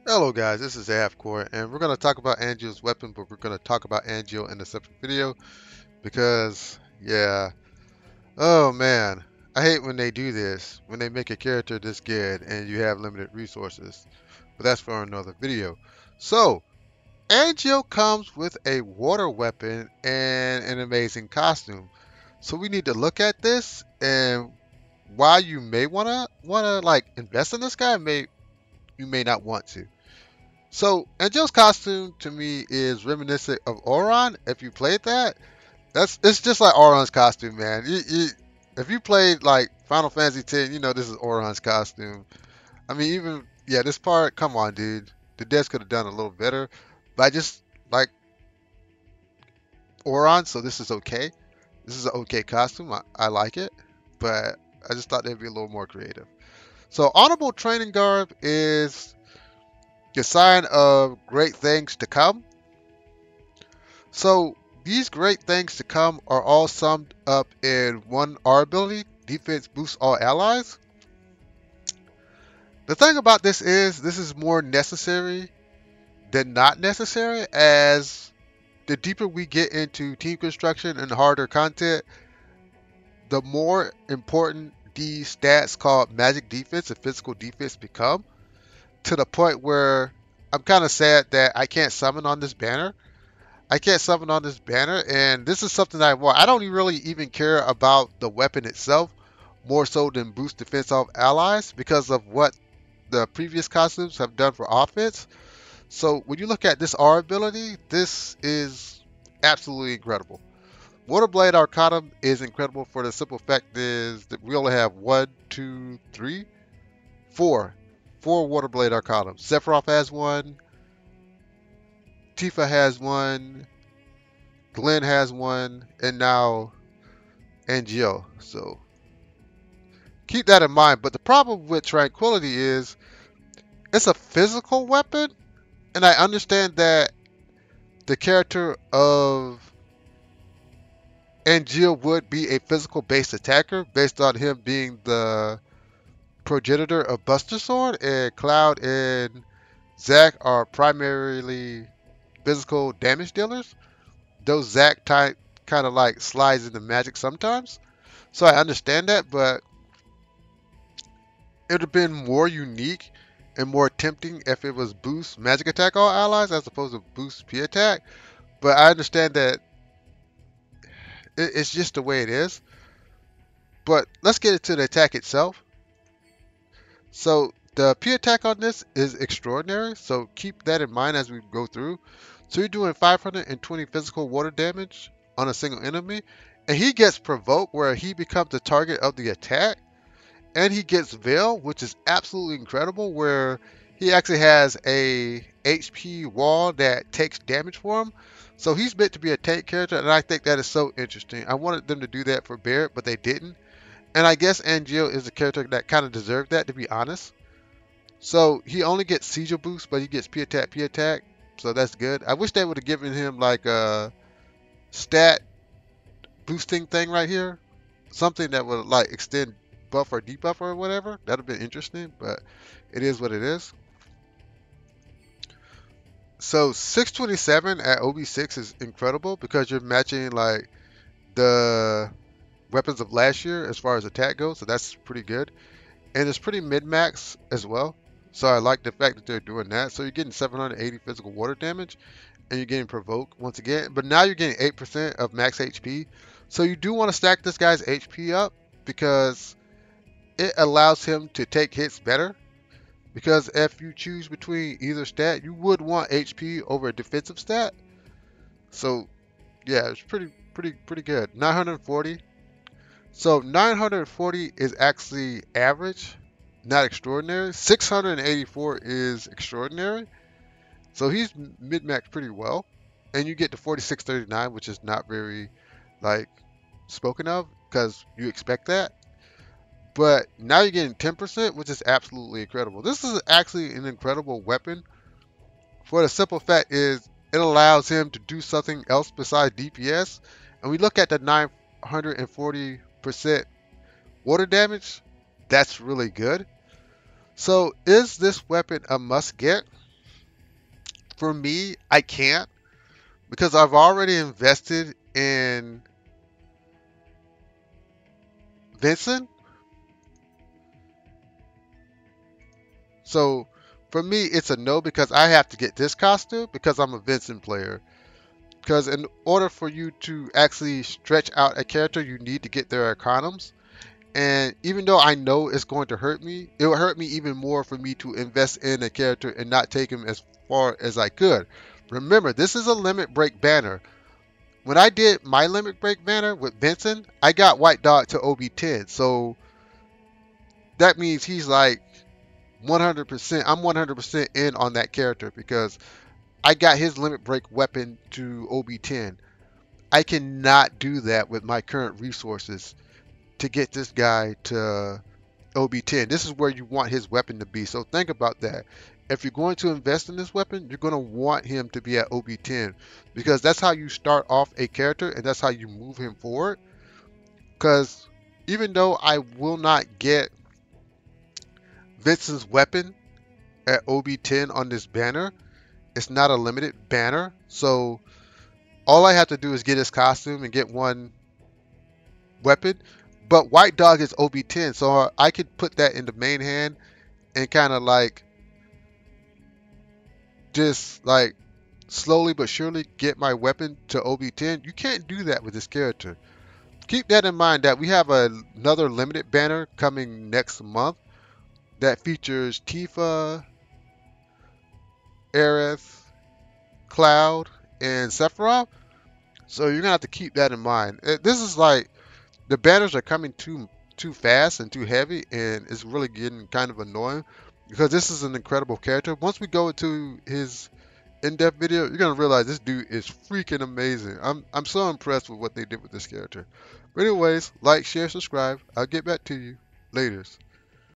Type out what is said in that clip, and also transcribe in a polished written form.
Hello guys, this is Avcoor, and we're going to talk about Angeal's weapon, but we're going to talk about Angeal in a separate video because, yeah, oh man, I hate when they do this, when they make a character this good and you have limited resources, but that's for another video. So, Angeal comes with a water weapon and an amazing costume. So we need to look at this and why you may wanna like invest in this guy, you may not want to. So Angel's costume to me is reminiscent of Auron. If you played that, it's just like Auron's costume, man. If you played like Final Fantasy X, you know this is Auron's costume. I mean, even yeah, this part, come on, dude. The devs could have done a little better, but I just like Auron, so this is okay. This is an okay costume. I like it, but I just thought they'd be a little more creative. So honorable training garb is the sign of great things to come. So these great things to come are all summed up in one R ability. Defense boosts all allies. The thing about this is more necessary than not necessary, as the deeper we get into team construction and harder content, the more important these stats called magic defense and physical defense become, to the point where I'm kind of sad that I can't summon on this banner. I can't summon on this banner, and this is something that I want. I don't really even care about the weapon itself, more so than boost defense of allies because of what the previous costumes have done for offense. So when you look at this R ability, this is absolutely incredible. Waterblade Arcanum is incredible for the simple fact is that we only have one, two, three, four Waterblade Arcanum. Sephiroth has one, Tifa has one, Glenn has one, and now Angeal. So keep that in mind. But the problem with Tranquility is it's a physical weapon, and I understand that the character of Angeal would be a physical based attacker based on him being the progenitor of Buster Sword, and Cloud and Zack are primarily physical damage dealers. Though Zack type kind of like slides into magic sometimes. So I understand that, but it would have been more unique and more tempting if it was boost magic attack all allies as opposed to boost P attack. But I understand that it's just the way it is. But let's get into the attack itself. So the P attack on this is extraordinary. So keep that in mind as we go through. So you're doing 520 physical water damage on a single enemy. And he gets provoked where he becomes the target of the attack. And he gets Veil, which is absolutely incredible, where he actually has a HP wall that takes damage for him. So he's meant to be a tank character, and I think that is so interesting. I wanted them to do that for Barrett, but they didn't. And I guess Angeal is a character that kind of deserved that, to be honest. So he only gets Seizure boost, but he gets P attack, P attack. So that's good. I wish they would have given him like a stat boosting thing right here. Something that would like extend buff or debuff or whatever. That'd have been interesting, but it is what it is. So 627 at OB6 is incredible because you're matching like the weapons of last year as far as attack goes, so that's pretty good. And it's pretty mid-max as well. So I like the fact that they're doing that. So you're getting 780 physical water damage and you're getting provoked once again. But now you're getting 8% of max HP. So you do want to stack this guy's HP up because it allows him to take hits better. Because if you choose between either stat, you would want HP over a defensive stat. So yeah, it's pretty good. 940. So 940 is actually average, not extraordinary. 684 is extraordinary. So he's mid-max pretty well. And you get to 4639, which is not very like spoken of because you expect that. But now you're getting 10%, which is absolutely incredible. This is actually an incredible weapon for the simple fact is it allows him to do something else besides DPS. And we look at the 940% water damage. That's really good. So is this weapon a must get? For me, I can't because I've already invested in Vincent. So for me, it's a no because I have to get this costume because I'm a Vincent player. Because in order for you to actually stretch out a character, you need to get their economs. And even though I know it's going to hurt me, it will hurt me even more for me to invest in a character and not take him as far as I could. Remember, this is a limit break banner. When I did my limit break banner with Benson, I got White Dog to OB10. So that means he's like 100%. I'm 100% in on that character because I got his limit break weapon to OB10. I cannot do that with my current resources to get this guy to OB10. This is where you want his weapon to be. So think about that. If you're going to invest in this weapon, you're going to want him to be at OB10 because that's how you start off a character and that's how you move him forward. Because even though I will not get Vincent's weapon at OB10 on this banner, it's not a limited banner. So all I have to do is get his costume and get one weapon. But White Dog is OB10, so I could put that in the main hand and kind of like just like slowly but surely get my weapon to OB10. You can't do that with this character. Keep that in mind that we have another limited banner coming next month that features Tifa, Aerith, Cloud, and Sephiroth. So you're gonna have to keep that in mind. This is like the banners are coming too fast and too heavy, and it's really getting kind of annoying because this is an incredible character. Once we go into his in-depth video, you're gonna realize this dude is freaking amazing. I'm so impressed with what they did with this character. But anyways, like, share, subscribe. I'll get back to you later.